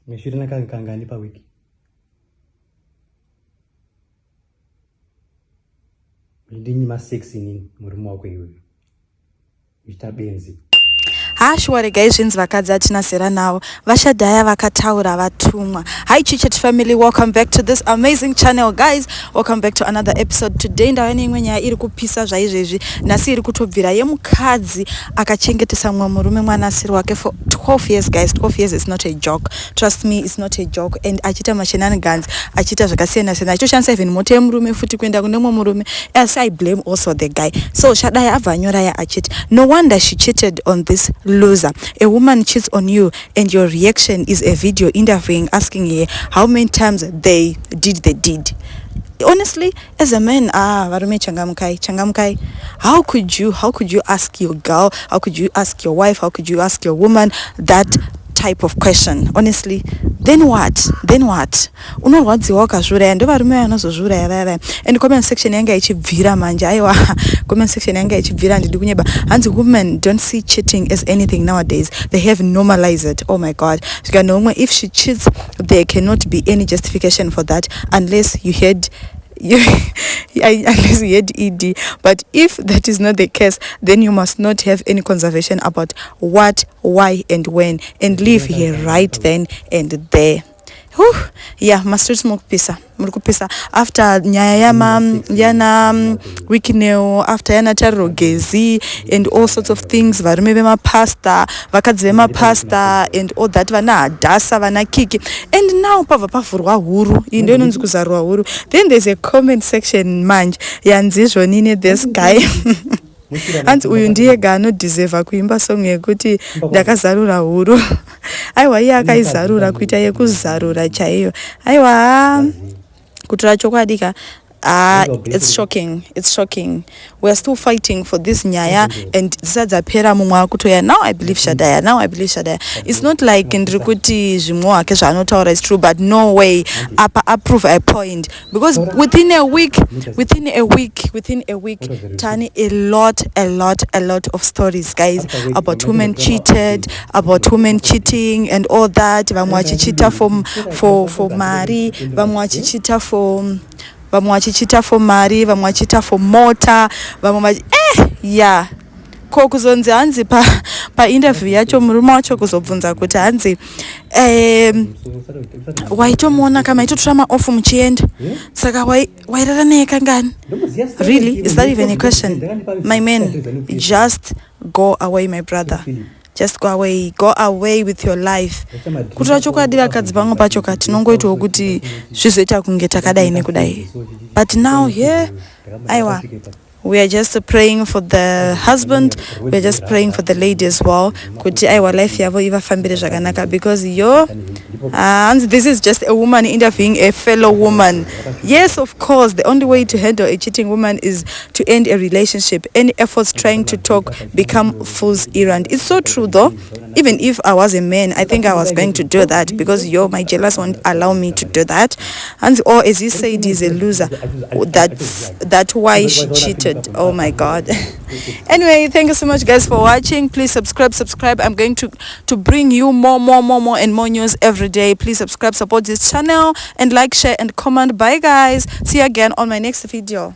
Meshurinaka kangani pa wiki. Ndinyi ma sexy nini murume wako iyoyo. Mitabenzi. Hashware guys, zvinzi vakadzi atinasera navo vashadhaya vakataura vatumwa. Hi Chit family, welcome back to this amazing channel guys. Welcome back to another episode. Today ndava neimwe nyaya iri kupisa zvaizvezvi. Nhasi iri kutobvira yemukadzi akachengetesa murume mwana asiri wake for 12 years guys. 12 years is not a joke. Trust me, it's not a joke. And achita mashenanigans, achita zvakasiyana siyana. Achitoshandisa even moto yemurume futi kuenda kune mumwe murume. Yes, I blame also the guy. So shadhaya abva anyora yaachiti. No wonder she cheated on this loser. A woman cheats on you and your reaction is a video interviewing asking her how many times they did the deed. Honestly, as a man, varume changamkai. How could you ask your girl, how could you ask your wife, how could you ask your woman that type of question? Honestly, then what unorwadziwa ukazvuraya ndo varume vanozozvuraya vaya. And comment section yanga ichibvira manje, aiwa comment section yanga ichibvira ndidi kunyeba hanzi women don't see cheating as anything nowadays, they have normalized it. Oh my god, if she cheats there cannot be any justification for that unless you had unless you had ED. But if that is not the case, then you must not have any conservation about what, why and when, and leave here right then and there. Yeah, masters mukupisa after nyaya yana wikineo, after yana tarogezi and all sorts of things, varume vemapasta, vakadzi vemapasta and all that, vana hadasa, vana kiki, and now pava pavhurwa huru, inde inonzi kuzarwa huru. Then there's a comment section manje yanzi zvonine this guy hanzi uyu ndiye anodeserva kuimba song yekuti ndakazarura huru. Aiwa iye akaizarura kuita yekuzarura chaiyo. Aiwa kutora chokwadika. It's shocking. We are still fighting for this nyaya and zadzapera mumwe akutoya. Now I believe Shadaya. It's not like ndrikuti zvimwe ake zvanotaura is true, but no way approve a point, because within a week tani a lot of stories guys about women cheated, about women cheating and all that. Vamwe vachichita for mari, vamwe vachichita for mari, vamwe vachiita for mota, vamwe yeah. Ko kuzonzi hanzi pa interview yacho murume wacho kuzobvunza kuti hanzi waitomuona kama itotora maofu muchienda, saka wairara naye kangani? Really? Is that even a question? My man, just go away my brother. Just go away with your life. Kutora chokwadi vakadzi pamwe pacho kati nongoitawo kuti zvizoita kunge takadai nekudai. But now here, aiwa, we are just praying for the husband, we are just praying for the lady as well, kuti aiwa life yavo ivafambire zvakanaka, because this is just a woman interviewing a fellow woman. Yes, of course, the only way to handle a cheating woman is to end a relationship. Any efforts trying to talk become fool's errand. It's so true though. Even if I was a man, I think I was going to do that, because my jealous won't allow me to do that. And or as he said, he's a loser. That's why she cheated. Oh my god. Anyway, thank you so much guys for watching. Please subscribe. I'm going to bring you more and more news every day. Please subscribe, support this channel, and like, share and comment. Bye guys, see you again on my next video.